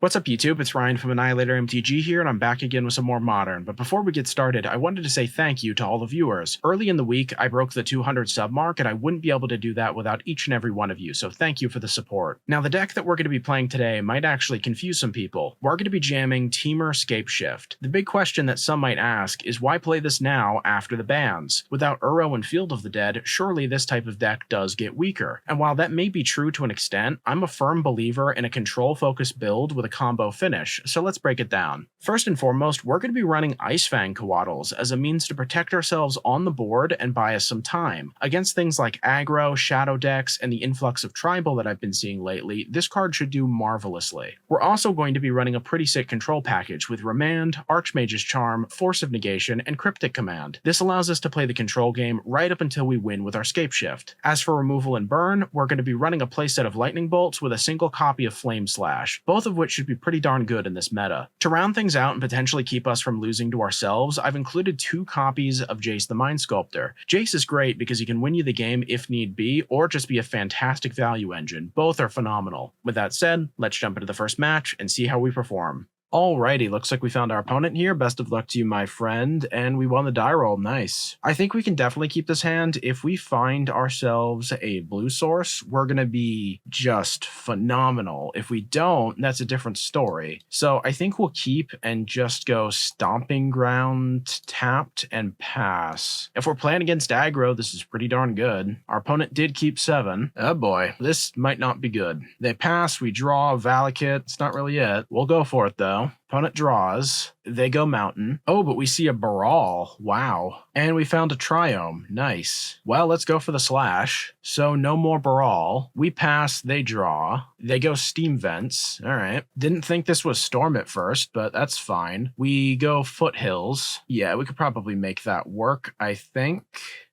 What's up YouTube, it's Ryan from AnnihilatorMTG here, and I'm back again with some more Modern. But before we get started, I wanted to say thank you to all the viewers. Early in the week, I broke the 200 sub mark, and I wouldn't be able to do that without each and every one of you, so thank you for the support. Now the deck that we're going to be playing today might actually confuse some people. We're going to be jamming Temur Scapeshift. The big question that some might ask is why play this now after the bans? Without Uro and Field of the Dead, surely this type of deck does get weaker. And while that may be true to an extent, I'm a firm believer in a control-focused build with a combo finish, so let's break it down. First and foremost, we're going to be running Ice-Fang Coatls as a means to protect ourselves on the board and buy us some time. Against things like aggro, shadow decks, and the influx of tribal that I've been seeing lately, this card should do marvelously. We're also going to be running a pretty sick control package with Remand, Archmage's Charm, Force of Negation, and Cryptic Command. This allows us to play the control game right up until we win with our Scapeshift. As for removal and burn, we're going to be running a playset of Lightning Bolts with a single copy of Flame Slash, both of which should be pretty darn good in this meta. To round things out and potentially keep us from losing to ourselves, I've included 2 copies of Jace the Mind Sculptor. Jace is great because he can win you the game if need be, or just be a fantastic value engine. Both are phenomenal. With that said, let's jump into the first match and see how we perform. Alrighty, looks like we found our opponent here. Best of luck to you, my friend. And we won the die roll. Nice. I think we can definitely keep this hand. If we find ourselves a blue source, we're going to be just phenomenal. If we don't, that's a different story. So I think we'll keep and just go Stomping Ground, tapped, and pass. If we're playing against aggro, this is pretty darn good. Our opponent did keep 7. Oh boy, this might not be good. They pass, we draw, Valakut. It's not really it. We'll go for it though. Opponent draws, they go Mountain. Oh, but we see a Baral. Wow. And we found a Triome. Nice. Well, let's go for the slash. So no more Baral. We pass, they draw. They go Steam Vents. All right. Didn't think this was Storm at first, but that's fine. We go Foothills. Yeah, we could probably make that work, I think.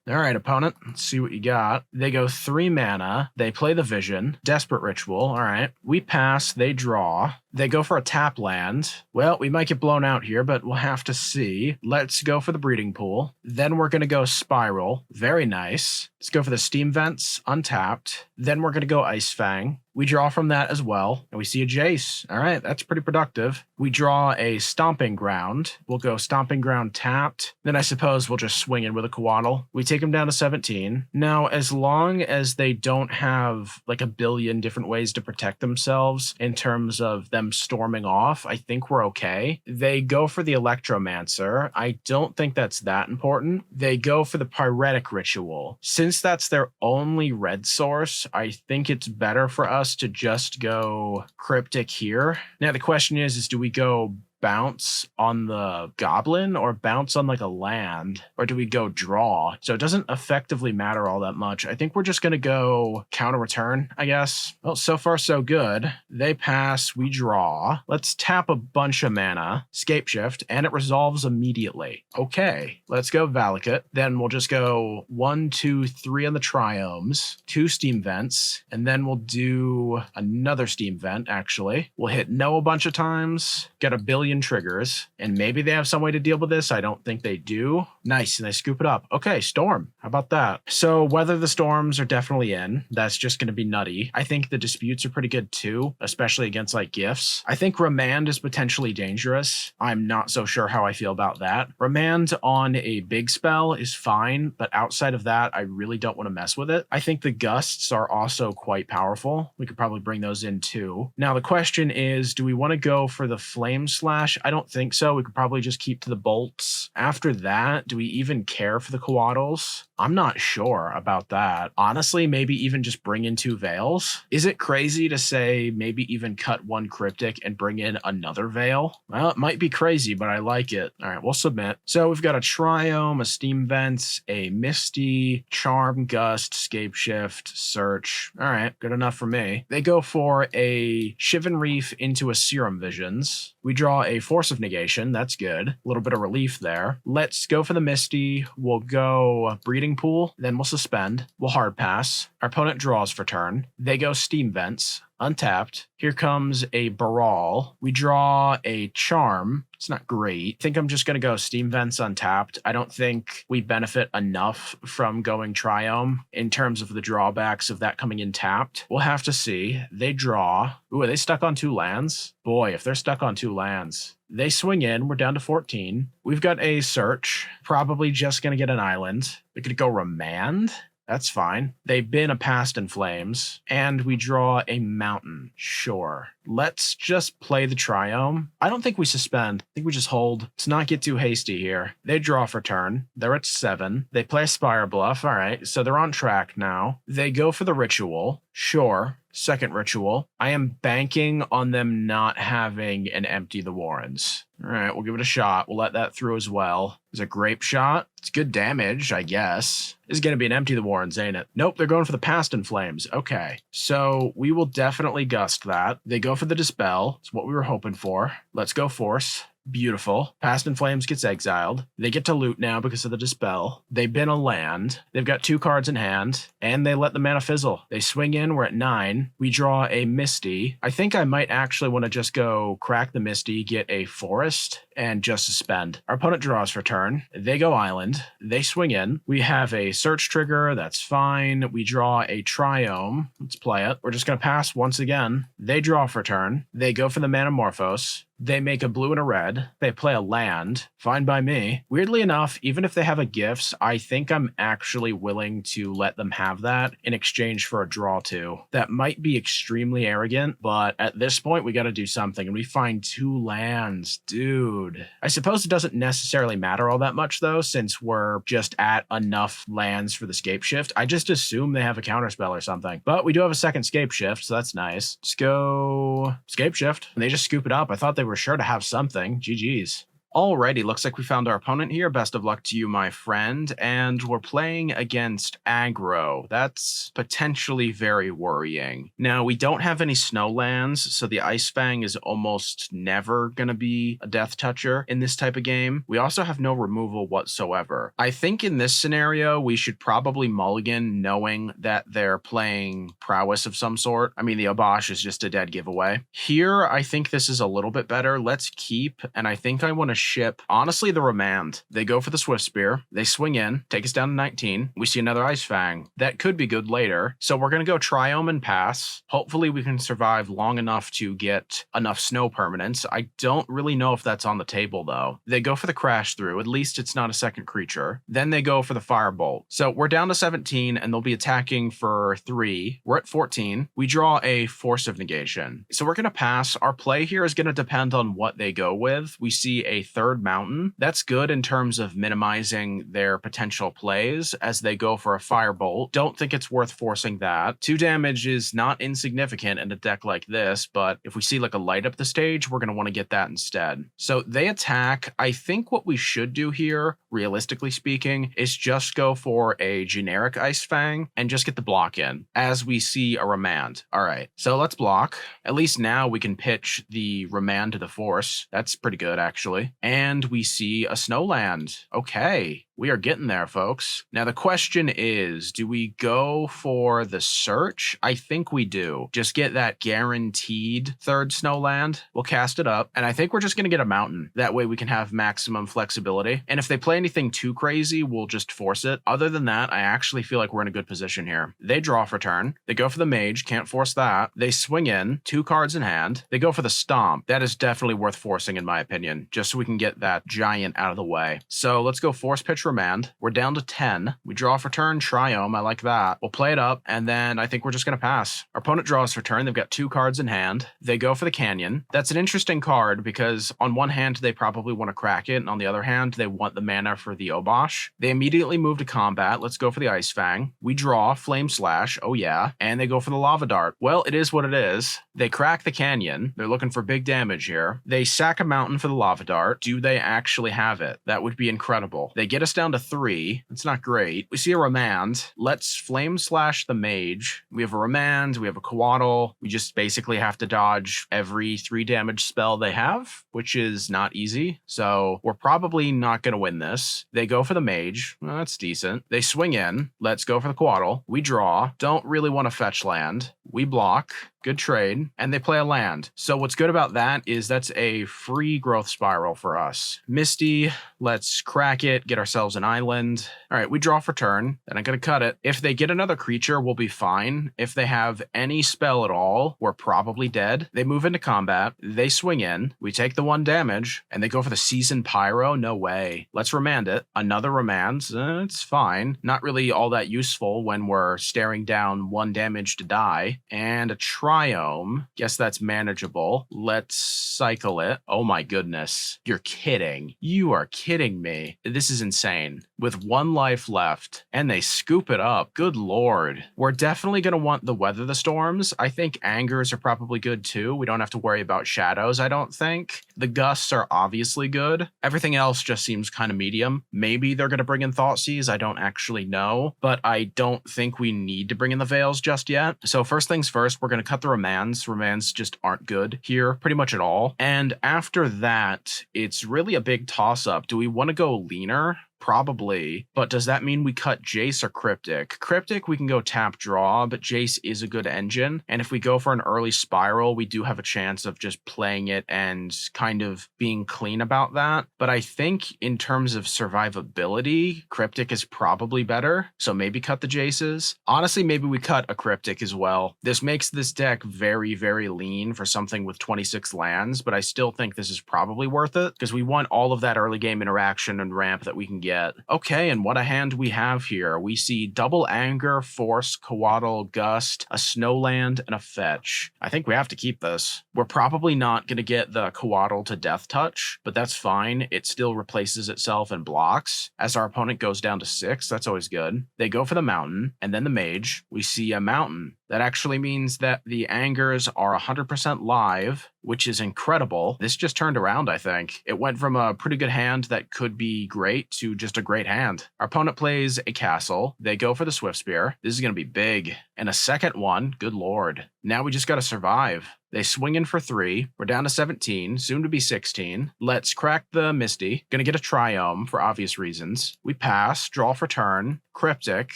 All right, opponent, let's see what you got. They go 3 mana. They play the Vision. Desperate Ritual. All right. We pass. They draw. They go for a tap land. Well, we might get blown out here, but we'll have to see. Let's go for the Breeding Pool. Then we're going to go Spiral. Very nice. Let's go for the Steam Vents, untapped. Then we're going to go Ice-Fang. We draw from that as well, and we see a Jace. All right, that's pretty productive. We draw a Stomping Ground. We'll go Stomping Ground tapped. Then I suppose we'll just swing in with a Coatl. We take them down to 17. Now, as long as they don't have like a billion different ways to protect themselves in terms of them storming off, I think we're okay. They go for the Electromancer. I don't think that's that important. They go for the Pyretic Ritual. Since that's their only red source, I think it's better for us to just go Cryptic here. Now the question is do we go bounce on the goblin or bounce on like a land, or do we go draw? So it doesn't effectively matter all that much. I think we're just going to go counter return, I guess. Well, so far so good. They pass, we draw. Let's tap a bunch of mana, Scapeshift, and it resolves immediately. Okay, let's go Valakut. Then we'll just go 1, 2, 3 on the Triomes, 2 Steam Vents, and then we'll do another Steam Vent, actually. We'll hit no a bunch of times, get a billion triggers, and maybe they have some way to deal with this. I don't think they do. Nice, and they scoop it up. Okay, Storm. How about that? So whether the Storms are definitely in, that's just going to be nutty. I think the Disputes are pretty good too, especially against like gifts. I think Remand is potentially dangerous. I'm not so sure how I feel about that. Remand on a big spell is fine, but outside of that, I really don't want to mess with it. I think the Gusts are also quite powerful. We could probably bring those in too. Now the question is, do we want to go for the Flame Slash? I don't think so. We could probably just keep to the bolts. After that, do we even care for the Coatls? I'm not sure about that. Honestly, maybe even just bring in 2 Veils. Is it crazy to say maybe even cut 1 Cryptic and bring in another Veil? Well, it might be crazy, but I like it. All right, we'll submit. So we've got a Triome, a Steam Vents, a Misty, Charm, Gust, Scapeshift, Search. All right, good enough for me. They go for a Shivan Reef into a Serum Visions. We draw a Force of Negation. That's good. A little bit of relief there. Let's go for the Misty. We'll go Breeding Pool. Then we'll suspend. We'll hard pass. Our opponent draws for turn. They go Steam Vents. untapped. Here comes a Baral. We draw a Charm. It's not great. I think I'm just going to go Steam Vents untapped. I don't think we benefit enough from going Triome in terms of the drawbacks of that coming in tapped. We'll have to see. They draw. Ooh, are they stuck on 2 lands? Boy, if they're stuck on 2 lands. They swing in. We're down to 14. We've got a search. Probably just going to get an island. We could go Remand. That's fine. They bin a Past in Flames, and we draw a mountain. Sure. Let's just play the Triome. I don't think we suspend. I think we just hold. Let's not get too hasty here. They draw for turn. They're at 7. They play Spire Bluff. All right, so they're on track now. They go for the Ritual. Sure. Second Ritual. I am banking on them not having an Empty the Warrens. All right, we'll give it a shot. We'll let that through as well. It's a Grape Shot. It's good damage, I guess. This is going to be an Empty the Warrens, ain't it? Nope, they're going for the Past in Flames. Okay, so we will definitely gust that. They go for the Dispel. It's what we were hoping for. Let's go Force. Beautiful. Past in Flames gets exiled. They get to loot now because of the Dispel. They bin a land. They've got 2 cards in hand, and they let the mana fizzle. They swing in. We're at 9. We draw a Misty. I think I might actually want to just go crack the Misty, get a Forest, and just suspend. Our opponent draws for turn. They go Island. They swing in. We have a Search trigger. That's fine. We draw a Triome. Let's play it. We're just going to pass once again. They draw for turn. They go for the Manamorphose. They make a blue and a red. They play a land. Fine by me. Weirdly enough, even if they have a gifts, I think I'm actually willing to let them have that in exchange for a draw 2. That might be extremely arrogant, but at this point, we got to do something. And we find 2 lands. Dude. I suppose it doesn't necessarily matter all that much, though, since we're just at enough lands for the Scapeshift. I just assume they have a counterspell or something. But we do have a second Scapeshift, so that's nice. Let's go Scapeshift. And they just scoop it up. I thought they were sure to have something. GG's. Alrighty, looks like we found our opponent here. Best of luck to you, my friend. And we're playing against aggro. That's potentially very worrying. Now, we don't have any snow lands, so the Ice-Fang is almost never going to be a death toucher in this type of game. We also have no removal whatsoever. I think in this scenario, we should probably mulligan knowing that they're playing prowess of some sort. I mean, the Obosh is just a dead giveaway. Here, I think this is a little bit better. Let's keep, and I think I want to ship, honestly, the Remand. They go for the Swift Spear. They swing in, take us down to 19. We see another Ice-Fang. That could be good later. So we're going to go Triome and pass. Hopefully we can survive long enough to get enough snow permanents. I don't really know if that's on the table, though. They go for the Crash Through. At least it's not a second creature. Then they go for the Firebolt. So we're down to 17, and they'll be attacking for 3. We're at 14. We draw a Force of Negation. So we're going to pass. Our play here is going to depend on what they go with. We see a 3rd mountain. That's good in terms of minimizing their potential plays as they go for a Firebolt. Don't think it's worth forcing that. 2 damage is not insignificant in a deck like this, but if we see like a light up the stage, we're going to want to get that instead. So they attack. I think what we should do here, realistically speaking, is just go for a generic Ice-Fang and just get the block in as we see a Remand. All right, so let's block. At least now we can pitch the Remand to the Force. That's pretty good, actually. And we see a Snowland. Okay. We are getting there, folks. Now, the question is, do we go for the Search? I think we do. Just get that guaranteed 3rd Snowland. We'll cast it up, and I think we're just going to get a Mountain. That way we can have maximum flexibility. And if they play anything too crazy, we'll just force it. Other than that, I actually feel like we're in a good position here. They draw for turn. They go for the Mage. Can't force that. They swing in. 2 cards in hand. They go for the Stomp. That is definitely worth forcing, in my opinion, just so we can get that giant out of the way. So let's go Force Pitch Remand. We're down to 10. We draw for turn, Triome. I like that. We'll play it up, and then I think we're just going to pass. Our opponent draws for turn. They've got 2 cards in hand. They go for the Canyon. That's an interesting card because on one hand, they probably want to crack it, and on the other hand, they want the mana for the Obosh. They immediately move to combat. Let's go for the Ice-Fang. We draw Flame Slash. Oh, yeah. And they go for the Lava Dart. Well, it is what it is. They crack the Canyon. They're looking for big damage here. They sack a mountain for the Lava Dart. Do they actually have it? That would be incredible. They get us down to 3. It's not great. We see a Remand. Let's Flame Slash the Mage. We have a Remand, we have a Coatl. We just basically have to dodge every 3 damage spell they have, which is not easy. So we're probably not going to win this. They go for the Mage. Well, that's decent. They swing in. Let's go for the Coatl. We draw. Don't really want to fetch land. We block. Good trade. And they play a land. So what's good about that is that's a free growth spiral for us. Misty, let's crack it, get ourselves an island. All right, we draw for turn. Then I'm going to cut it. If they get another creature, we'll be fine. If they have any spell at all, we're probably dead. They move into combat. They swing in. We take the 1 damage, and they go for the Seasoned Pyro. No way. Let's Remand it. Another Remand. It's fine. Not really all that useful when we're staring down 1 damage to die. And a Triome. Guess that's manageable. Let's cycle it. Oh my goodness. You're kidding. You are kidding me. This is insane. With 1 life left, and they scoop it up. Good lord. We're definitely going to want the Weather the Storms. I think Angers are probably good too. We don't have to worry about Shadows, I don't think. The Gusts are obviously good. Everything else just seems kind of medium. Maybe they're going to bring in Thoughtseize. I don't actually know, but I don't think we need to bring in the Veils just yet. So first things first, we're going to cut the Remands. Remands just aren't good here pretty much at all. And after that, it's really a big toss-up. Do we want to go leaner? Probably, but does that mean we cut Jace or Cryptic? Cryptic, we can go tap draw, but Jace is a good engine, and if we go for an early spiral, we do have a chance of just playing it and kind of being clean about that. But I think in terms of survivability, Cryptic is probably better, so maybe cut the Jaces. Honestly, maybe we cut a Cryptic as well. This makes this deck very, very lean for something with 26 lands, but I still think this is probably worth it, because we want all of that early game interaction and ramp that we can get. Okay, and what a hand we have here. We see double Anger, Force, Coatl, Gust, a Snowland, and a Fetch. I think we have to keep this. We're probably not going to get the Coatl to Death Touch, but that's fine. It still replaces itself and blocks. As our opponent goes down to 6, that's always good. They go for the Mountain, and then the Mage. We see a Mountain. That actually means that the Angers are 100% live, which is incredible. This just turned around, I think. It went from a pretty good hand that could be great to just a great hand. Our opponent plays a castle. They go for the Swiftspear. This is going to be big. And a second one, good lord. Now we just got to survive. They swing in for 3. We're down to 17, soon to be 16. Let's crack the Misty. Gonna get a Triome for obvious reasons. We pass, draw for turn. Cryptic.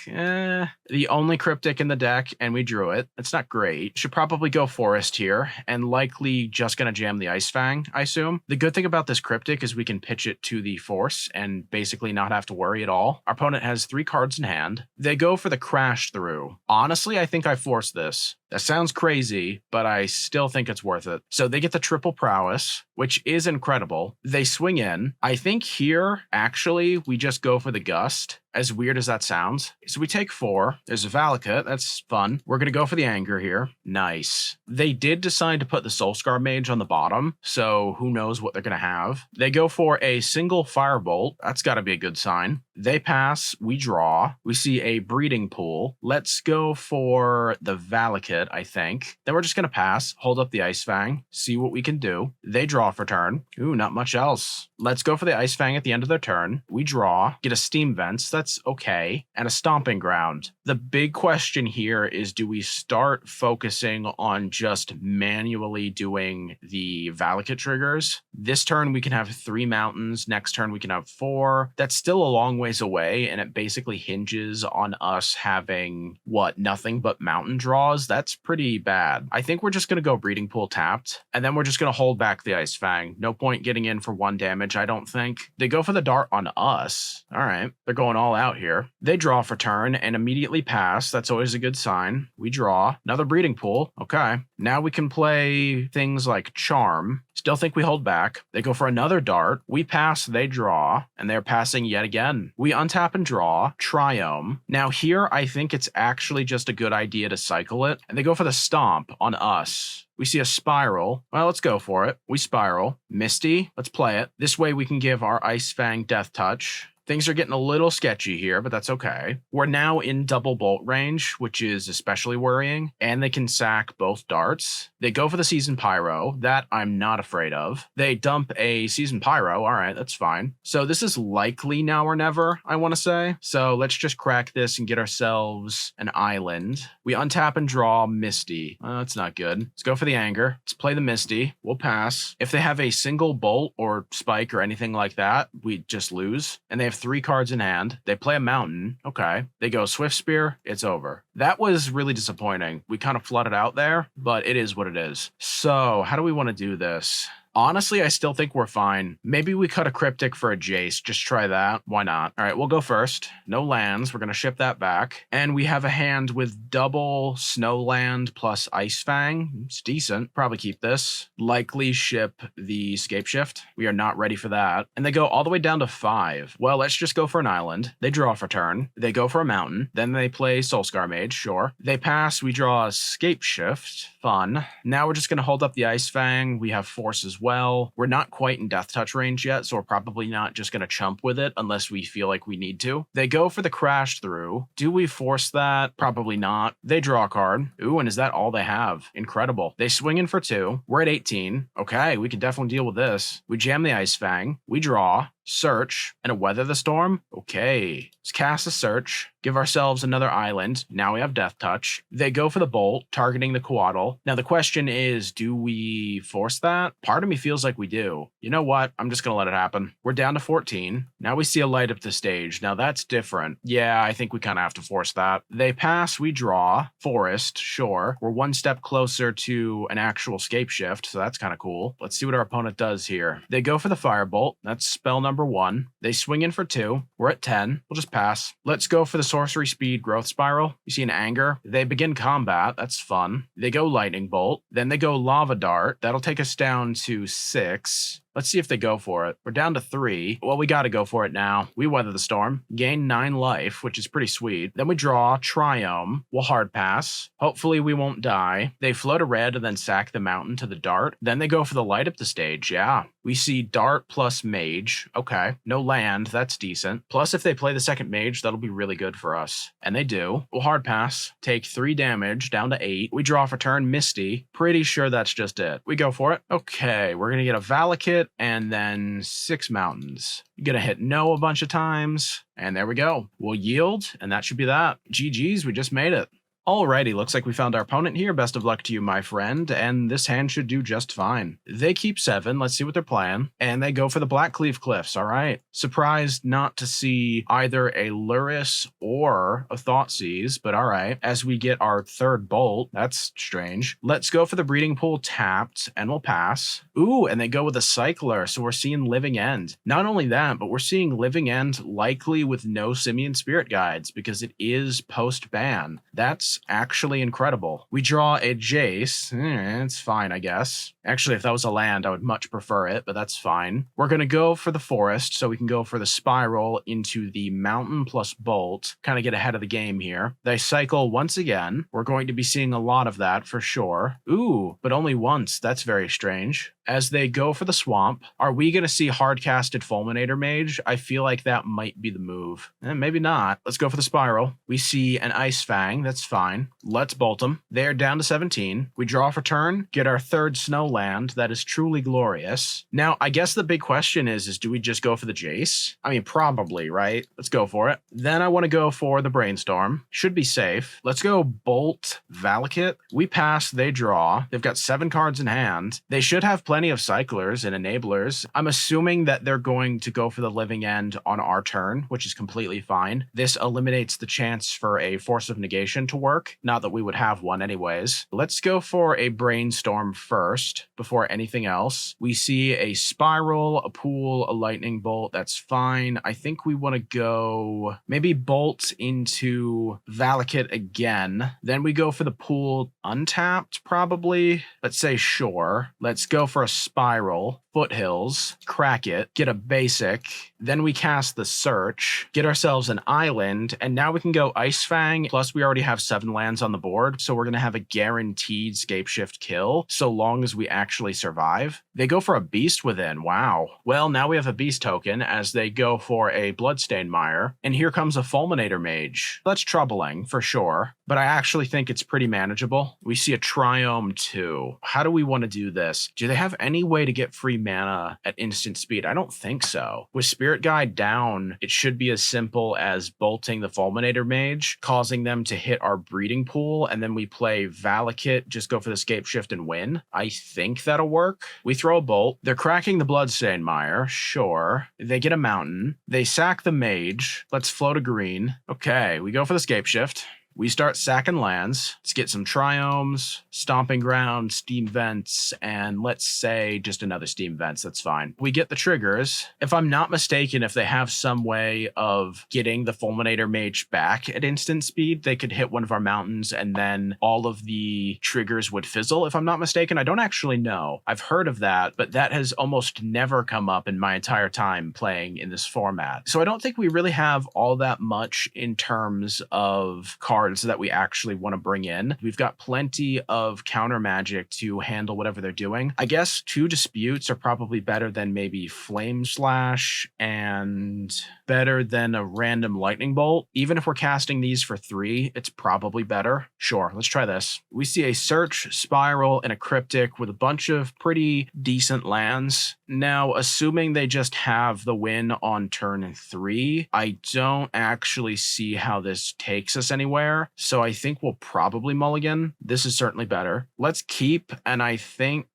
The only Cryptic in the deck, and we drew it. It's not great. Should probably go Forest here, and likely just gonna jam the Ice-Fang, I assume. The good thing about this Cryptic is we can pitch it to the Force and basically not have to worry at all. Our opponent has 3 cards in hand. They go for the Crash Through. Honestly, I think I forced this. That sounds crazy, but I still think it's worth it. So they get the triple prowess, which is incredible. They swing in. I think here, actually, we just go for the Gust, as weird as that sounds. So we take 4. There's a Valakut. That's fun. We're going to go for the Anger here. Nice. They did decide to put the Soulscar Mage on the bottom, so who knows what they're going to have. They go for a single Firebolt. That's got to be a good sign. They pass. We draw. We see a Breeding Pool. Let's go for the Valakut, I think. Then we're just going to pass, hold up the Ice-Fang, see what we can do. They draw for turn. Ooh, not much else. Let's go for the Ice-Fang at the end of their turn. We draw, get a Steam Vents, that's okay, and a Stomping Ground. The big question here is, do we start focusing on just manually doing the Valakut triggers? This turn we can have 3 mountains, next turn we can have 4. That's still a long ways away, and it basically hinges on us having, what, nothing but mountain draws? That's pretty bad. I think we're just going to go Breeding Pool tapped, and then we're just going to hold back the Ice-Fang. No point getting in for 1 damage, I don't think. They go for the dart on us. All right, they're going all out here. They draw for turn and immediately pass. That's always a good sign. We draw. Another Breeding Pool. Okay. Now we can play things like Charm. Still think we hold back. They go for another dart. We pass, they draw, and they're passing yet again. We untap and draw. Triome. Now here, I think it's actually just a good idea to cycle it. And they go for the Stomp on us. We see a Spiral. Well, let's go for it. We Spiral. Misty. Let's play it. This way we can give our Ice-Fang Death Touch. Things are getting a little sketchy here, but that's okay. We're now in double bolt range, which is especially worrying, and they can sack both darts. They go for the Season Pyro. That I'm not afraid of. They dump a Season Pyro. All right, that's fine. So this is likely now or never, I want to say. So let's just crack this and get ourselves an island. We untap and draw Misty. That's not good. Let's go for the Anger. Let's play the Misty. We'll pass. If they have a single bolt or spike or anything like that, we just lose. And they have 3 cards in hand. They play a Mountain. Okay. They go Swift Spear. It's over. That was really disappointing. We kind of flooded out there, but it is what it is. So how do we want to do this? Honestly, I still think we're fine. Maybe we cut a Cryptic for a Jace. Just try that. Why not? All right, we'll go first. No lands. We're going to ship that back. And we have a hand with double Snowland plus Ice-Fang. It's decent. Probably keep this. Likely ship the Scapeshift. We are not ready for that. And they go all the way down to 5. Well, let's just go for an island. They draw for turn. They go for a mountain. Then they play Soulscar Mage. Sure. They pass. We draw a Scapeshift. Fun. Now we're just going to hold up the Ice-Fang. We have Force as well. We're not quite in Death Touch range yet, so we're probably not just going to chump with it unless we feel like we need to. They go for the Crash Through. Do we force that? Probably not. They draw a card. Ooh, and is that all they have? Incredible. They swing in for 2. We're at 18. Okay, we can definitely deal with this. We jam the Ice-Fang. We draw. Search, and a Weather the Storm? Okay. Let's cast a Search, give ourselves another island. Now we have Death Touch. They go for the Bolt, targeting the Coatl. Now the question is, do we force that? Part of me feels like we do. You know what? I'm just going to let it happen. We're down to 14. Now we see a light up the stage. Now that's different. Yeah, I think we kind of have to force that. They pass, we draw. Forest, sure. We're one step closer to an actual Scapeshift, so that's kind of cool. Let's see what our opponent does here. They go for the Firebolt. That's spell number 1. They swing in for 2. We're at 10. We'll just pass. Let's go for the Sorcery Speed Growth Spiral. You see an Anger. They begin combat. That's fun. They go Lightning Bolt. Then they go Lava Dart. That'll take us down to 6. Let's see if they go for it. We're down to 3. Well, we got to go for it now. We Weather the Storm. Gain 9 life, which is pretty sweet. Then we draw Triome. We'll hard pass. Hopefully we won't die. They float a red and then sack the mountain to the Dart. Then they go for the light up the stage. Yeah. We see Dart plus Mage. Okay. No land. That's decent. Plus, if they play the second Mage, that'll be really good for us. And they do. We'll hard pass. Take 3 damage down to 8. We draw for turn Misty. Pretty sure that's just it. We go for it. Okay. We're going to get a Valakut and then 6 mountains. You're gonna hit no a bunch of times, and there we go. We'll yield, and that should be that. GG's, we just made it. Alrighty, looks like we found our opponent here. Best of luck to you, my friend, and this hand should do just fine. They keep 7. Let's see what they're playing. And they go for the Blackcleave Cliffs. All right. Surprised not to see either a Luris or a Thoughtseize, but all right. As we get our 3rd Bolt, that's strange. Let's go for the Breeding Pool tapped, and we'll pass. Ooh, and they go with a Cycler, so we're seeing Living End. Not only that, but we're seeing Living End likely with no Simian Spirit Guides, because it is post-ban. That's actually incredible. We draw a Jace. It's fine, I guess. Actually, if that was a land, I would much prefer it, but that's fine. We're going to go for the Forest, so we can go for the Spiral into the Mountain plus Bolt. Kind of get ahead of the game here. They cycle once again. We're going to be seeing a lot of that for sure. Ooh, but only once. That's very strange. As they go for the Swamp, are we going to see hard-casted Fulminator Mage? I feel like that might be the move. Maybe not. Let's go for the Spiral. We see an Ice-Fang. That's fine. Let's bolt them. They're down to 17. We draw for turn, get our 3rd Snowland. That is truly glorious. Now, I guess the big question is do we just go for the Jace? I mean, probably, right? Let's go for it. Then I want to go for the Brainstorm. Should be safe. Let's go Bolt Valakut. We pass, they draw. They've got 7 cards in hand. They should have plenty of Cyclers and Enablers. I'm assuming that they're going to go for the Living End on our turn, which is completely fine. This eliminates the chance for a Force of Negation to work. Not that we would have one anyways. Let's go for a Brainstorm first before anything else. We see a Spiral, a Pool, a Lightning Bolt. That's fine. I think we want to go maybe Bolt into Valakut again. Then we go for the Pool untapped probably. Let's say sure. Let's go for a Spiral. Foothills, crack it, get a basic, then we cast the Search, get ourselves an island, and now we can go Ice-Fang, plus we already have 7 lands on the board, so we're going to have a guaranteed Scapeshift kill, so long as we actually survive. They go for a Beast Within, wow. Well, now we have a Beast token, as they go for a Bloodstained Mire, and here comes a Fulminator Mage. That's troubling, for sure, but I actually think it's pretty manageable. We see a Triome too. How do we want to do this? Do they have any way to get free mana at instant speed? I don't think so. With Spirit Guide down, it should be as simple as bolting the Fulminator Mage, causing them to hit our breeding pool, and then we play Valakut, just go for the Scapeshift and win. I think that'll work. We throw a bolt. They're cracking the Bloodstained Mire, sure. They get a mountain. They sack the Mage. Let's float a green. Okay, we go for the Scapeshift. We start sacking lands. Let's get some Triomes, Stomping Ground, Steam Vents, and let's say just another Steam Vents. That's fine. We get the triggers. If I'm not mistaken, if they have some way of getting the Fulminator Mage back at instant speed, they could hit one of our mountains and then all of the triggers would fizzle. If I'm not mistaken, I don't actually know. I've heard of that, but that has almost never come up in my entire time playing in this format. So I don't think we really have all that much in terms of cards that we actually want to bring in. We've got plenty of counter magic to handle whatever they're doing. I guess 2 disputes are probably better than maybe Flame Slash and better than a random lightning bolt. Even if we're casting these for 3, it's probably better. Sure, let's try this. We see a Search, Spiral, and a Cryptic with a bunch of pretty decent lands. Now, assuming they just have the win on turn 3, I don't actually see how this takes us anywhere. So I think we'll probably mulligan. This is certainly better. Let's keep, and I think,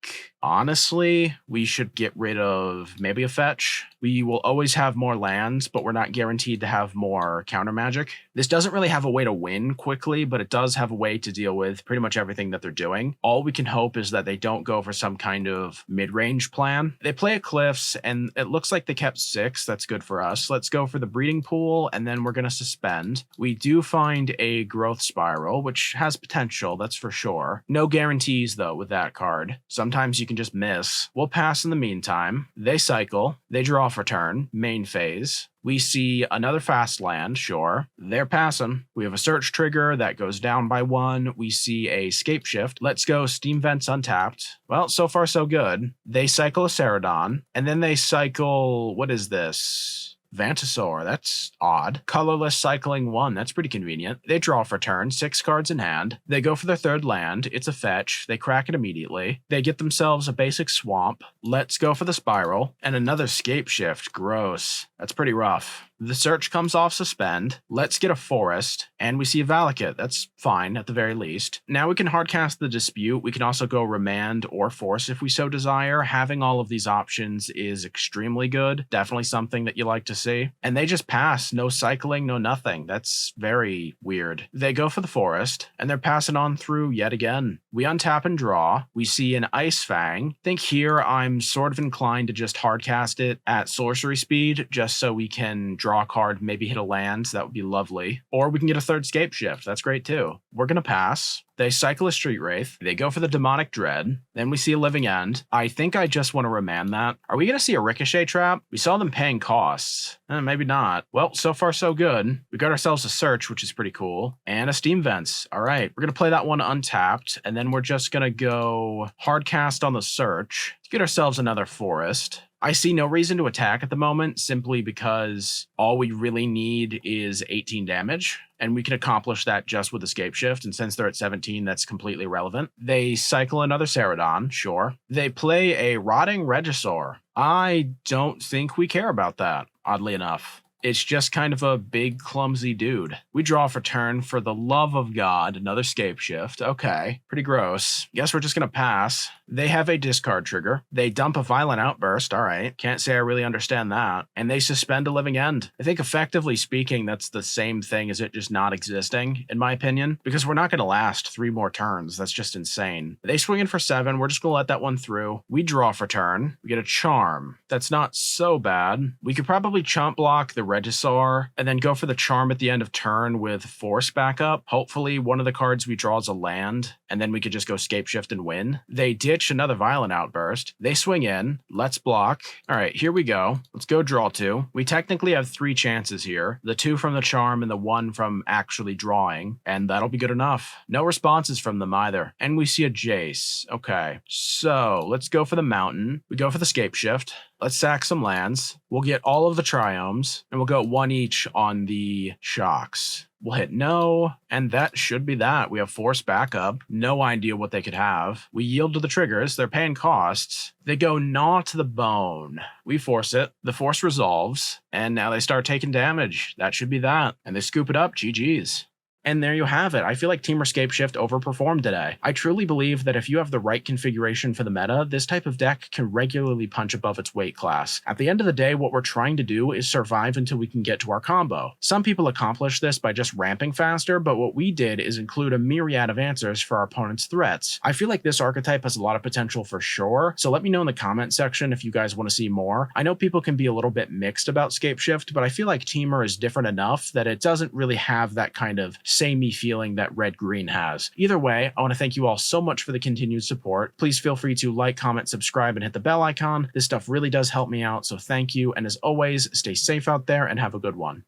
honestly, we should get rid of maybe a fetch. We will always have more lands, but we're not guaranteed to have more counter magic. This doesn't really have a way to win quickly, but it does have a way to deal with pretty much everything that they're doing. All we can hope is that they don't go for some kind of mid-range plan. They play Eclipse, and it looks like they kept 6. That's good for us. Let's go for the breeding pool, and then we're going to suspend. We do find a Growth Spiral, which has potential, that's for sure. No guarantees, though, with that card. Sometimes you can just miss. We'll pass in the meantime. They cycle. They draw for turn. Main phase. We see another fast land, sure. They're passing. We have a Search trigger that goes down by 1. We see a Scapeshift. Let's go Steam Vents untapped. Well, so far so good. They cycle a Ceradon, and then they cycle, what is this? Vantasaur, that's odd. Colorless cycling 1, that's pretty convenient. They draw for turn, 6 cards in hand. They go for their 3rd land, it's a fetch. They crack it immediately. They get themselves a basic swamp. Let's go for the Spiral, and another Scapeshift, gross. That's pretty rough. The Search comes off suspend. Let's get a Forest, and we see a Valakut. That's fine, at the very least. Now we can hardcast the Dispute. We can also go Remand or Force if we so desire. Having all of these options is extremely good. Definitely something that you like to see. And they just pass. No cycling, no nothing. That's very weird. They go for the Forest, and they're passing on through yet again. We untap and draw. We see an Ice-Fang. I think here I'm sort of inclined to just hardcast it at sorcery speed, just so we can draw a card, maybe hit a land. So that would be lovely. Or we can get a 3rd Scapeshift. That's great too. We're going to pass. They cycle a Street Wraith. They go for the Demonic Dread. Then we see a Living End. I think I just want to remand that. Are we going to see a Ricochet Trap? We saw them paying costs. Maybe not. Well, so far so good. We got ourselves a Search, which is pretty cool. And a Steam Vents. All right. We're going to play that one untapped. And then we're just going to go hardcast on the Search. Let's get ourselves another Forest. I see no reason to attack at the moment, simply because all we really need is 18 damage, and we can accomplish that just with the Scapeshift, and since they're at 17, that's completely irrelevant. They cycle another Ceradon, sure. They play a Rotting Regisaur. I don't think we care about that, oddly enough. It's just kind of a big, clumsy dude. We draw for turn. For the love of God, another Scapeshift. Okay, pretty gross. Guess we're just gonna pass. They have a discard trigger. They dump a Violent Outburst. All right, can't say I really understand that. And they suspend a Living End. I think effectively speaking, that's the same thing as it just not existing, in my opinion, because we're not gonna last 3 more turns. That's just insane. They swing in for 7. We're just gonna let that one through. We draw for turn. We get a Charm. That's not so bad. We could probably chump block the Regisaur, and then go for the Charm at the end of turn with Force backup. Hopefully one of the cards we draw is a land, and then we could just go Scapeshift and win. They ditch another Violent Outburst. They swing in. Let's block. All right, here we go. Let's go draw 2. We technically have 3 chances here. The 2 from the charm and the 1 from actually drawing, and that'll be good enough. No responses from them either. And we see a Jace. Okay, so let's go for the mountain. We go for the Scapeshift. Let's sack some lands. We'll get all of the Triomes, and we'll go 1 each on the shocks. We'll hit no, and that should be that. We have Force backup. No idea what they could have. We yield to the triggers. They're paying costs. They go Gnaw to the Bone. We force it. The Force resolves, and now they start taking damage. That should be that. And they scoop it up. GG's. And there you have it. I feel like Temur Scapeshift overperformed today. I truly believe that if you have the right configuration for the meta, this type of deck can regularly punch above its weight class. At the end of the day, what we're trying to do is survive until we can get to our combo. Some people accomplish this by just ramping faster, but what we did is include a myriad of answers for our opponent's threats. I feel like this archetype has a lot of potential for sure, so let me know in the comment section if you guys want to see more. I know people can be a little bit mixed about Scapeshift, but I feel like Temur is different enough that it doesn't really have that kind of samey feeling that red-green has. Either way, I want to thank you all so much for the continued support. Please feel free to like, comment, subscribe, and hit the bell icon. This stuff really does help me out, so thank you, and as always, stay safe out there and have a good one.